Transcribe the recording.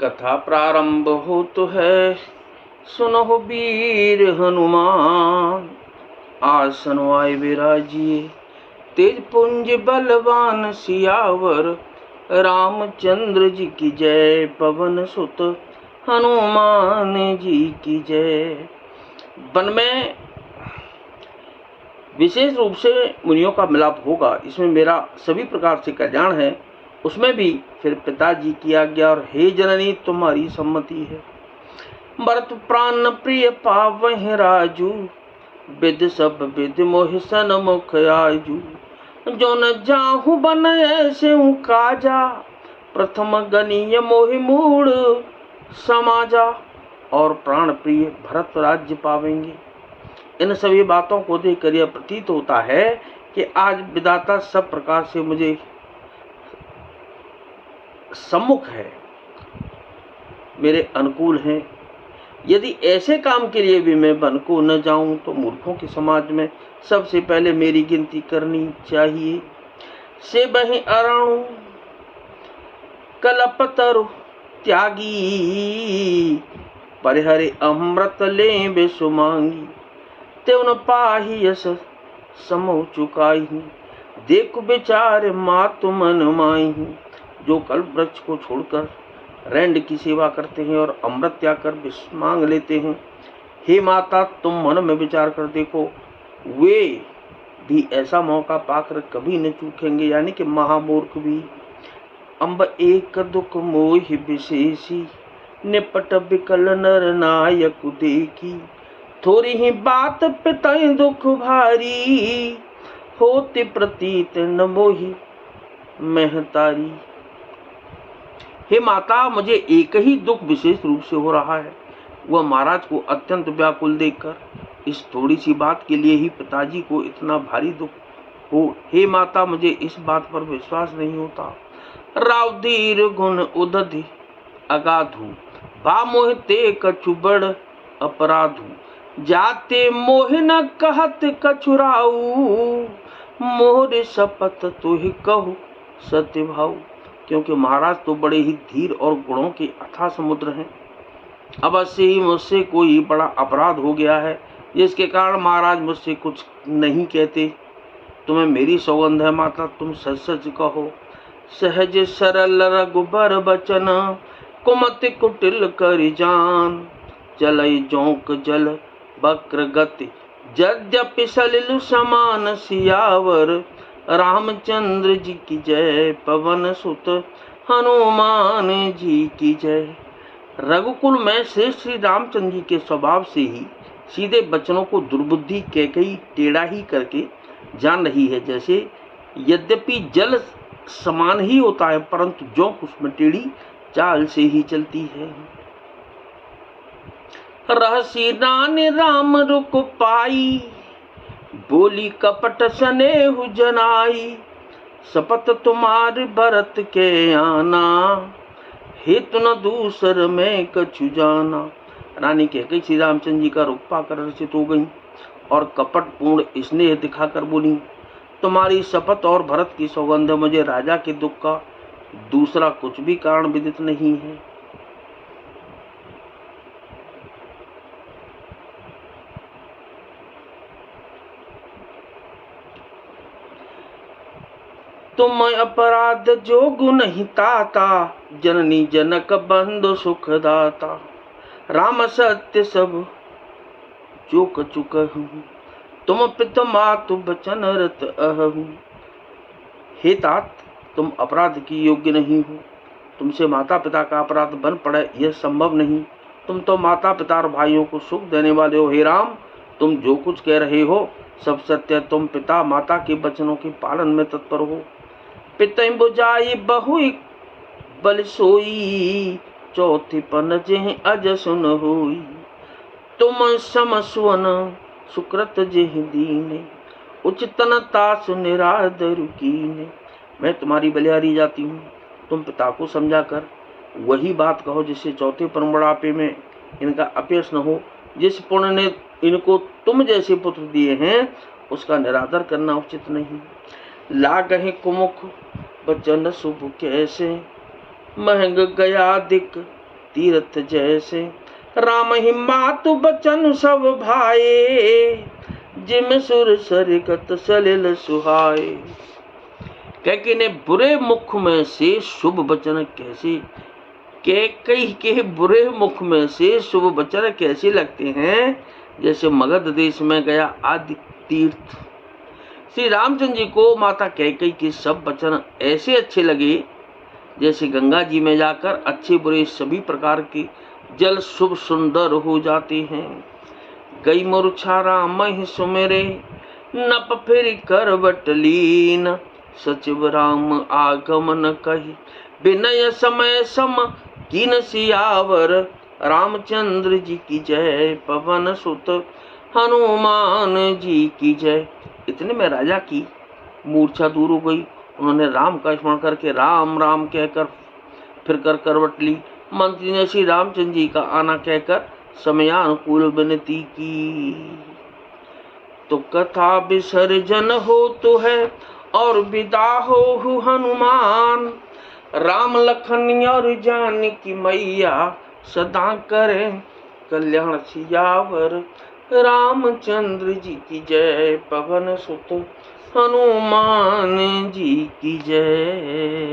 कथा प्रारंभ हो तो है, सुनो वीर हनुमान। आसन आए विराजिए, तेज पुंज बलवान सियावर। रामचंद्र जी की जय, पवन सुत हनुमान जी की जय। वन में विशेष रूप से मुनियों का मिलाप होगा, इसमें मेरा सभी प्रकार से कल्याण है। उसमें भी फिर पिताजी की आज्ञा और हे जननी तुम्हारी सम्मति है। भरत प्राण प्रिय पावहि राजू, विद सब विद मोहि सन्मुख आजू। जो न जाहु बन ऐसे काजा, प्रथम गनीय मोहि मूड समाजा। और प्राण प्रिय भरत राज्य पावेंगे। इन सभी बातों को देखकर यह प्रतीत होता है कि आज विधाता सब प्रकार से मुझे सम्मुख है, मेरे अनुकूल हैं। यदि ऐसे काम के लिए भी मैं वन को न जाऊं तो मूर्खों के समाज में सबसे पहले मेरी गिनती करनी चाहिए। से बहि अरणु कलपतरु त्यागी, परिहरे अमृत ले बेसुमांगी। त्यों न पाही यस समो चुकाई, देखो बेचारे मातु मन माही। जो कल्प वृक्ष को छोड़कर रैंड की सेवा करते हैं और अमृत त्याग कर विष मांग लेते हैं, हे माता तुम मन में विचार कर देखो, वे भी ऐसा मौका पाकर कभी न चूकेंगे, यानी कि महामूर्ख भी। अम्ब एक दुख मोहि विशेषी, निपट बिकल नर नायक देखी। थोड़ी ही बात पितई दुख भारी, होते प्रतीत न मोहि महतारी। हे माता मुझे एक ही दुख विशेष रूप से हो रहा है, वह महाराज को अत्यंत व्याकुल देखकर। इस थोड़ी सी बात के लिए ही पिताजी को इतना भारी दुख हो। हे माता मुझे इस बात पर विश्वास नहीं होता। रावधीर गुण उदधि अगाधु, बा मोहते कछु बड़ अपराधु। जाते मोह न कहत कछुराऊ, मोर शपथ तुहि कहु सत्य भाऊ। क्योंकि महाराज तो बड़े ही धीर और गुणों के अथाह समुद्र हैं। अवश्य ही मुझसे कोई बड़ा अपराध हो गया है, जिसके कारण महाराज मुझसे कुछ नहीं कहते। तुम्हें मेरी सौगंध है माता, तुम सच सच कहो। सहज सरल रघुबर बचन, कुमति कुटिल कर जान। चलई जोंक जल वक्र गति, यद्यपि सलिल समान सियावर। रामचंद्र जी की जय, पवन सुत हनुमान जी की जय। रघुकुल में श्री रामचंद्र जी के स्वभाव से ही सीधे बचनों को दुर्बुद्धि कैकेयी टेढ़ा ही करके जान रही है। जैसे यद्यपि जल समान ही होता है, परंतु जोंक उसमें टेढ़ी चाल से ही चलती है। रहसी रानी राम रुक पाई, बोली कपट स्नेहु जनाई। शपथ तुम्हारे भरत के आना, हेतु न दूसर में कछु जाना। रानी कहकर श्री रामचंद्र जी का रुख पाकर रचित हो गई और कपट पूर्ण स्नेह दिखाकर बोली, तुम्हारी शपथ और भरत की सौगंध, मुझे राजा के दुख का दूसरा कुछ भी कारण विदित नहीं है। तुम अपराध जोगु नहीं ताता, जननी जनक बंधु सुख दाता। राम सत्य सब जो कछु कहूं, तुम पित मातु बचन रत अहूं। हे तात तुम अपराध की योग्य नहीं हो, तुमसे माता पिता का अपराध बन पड़े यह संभव नहीं। तुम तो माता पिता और भाइयों को सुख देने वाले हो। हे राम तुम जो कुछ कह रहे हो सब सत्य, तुम पिता माता के वचनों के पालन में तत्पर हो। पितई बुझाई बहु बल सोई, चौथी पन जेह अज सुन होई। तुम सम सुवन सुकृत जेह दीने, उचितनता सुनिरादरु कीने। मैं तुम्हारी बलिहारी जाती हूँ, तुम पिता को समझा कर वही बात कहो जिससे चौथे पर बुढ़ापे में इनका अपयश न हो। जिस पुण्य ने इनको तुम जैसे पुत्र दिए हैं उसका निरादर करना उचित नहीं। लागहि कुमुख वचन शुभ कैसे, महंग गया दिक तीर्थ जैसे। राम ही मातु बचन सब भाए, जिम सुर सरिकत सलिल सुहाए। कैकेयी ने बुरे मुख में से शुभ वचन कैसे, कैकेयी के बुरे मुख में से शुभ वचन कैसे लगते हैं, जैसे मगध देश में गया आदि तीर्थ। श्री रामचंद्र जी को माता कैकेयी के सब वचन ऐसे अच्छे लगे जैसे गंगा जी में जाकर अच्छे बुरे सभी प्रकार के जल शुभ सुंदर हो जाते हैं। गई मूर्छा राम ही सुमेरे, नप फिर करवट लीन। सचिव राम आगमन कही, विनय समय सम कीन सियावर। रामचंद्र जी की जय, पवन सुत हनुमान जी की जय। इतने में राजा की मूर्छा दूर हो गई। उन्होंने राम का स्मरण करके राम राम कहकर फिर कर करवट ली। मंत्री ने श्री रामचंद्र जी का आना कहकर समयानुकूल विनती की। तो कथा विसर्जन हो तो है और विदा हो हनुमान। राम लखन और जानकी मैया, सदा करें कल्याण सियावर। रामचंद्र जी की जय, पवन सुत हनुमान जी की जय।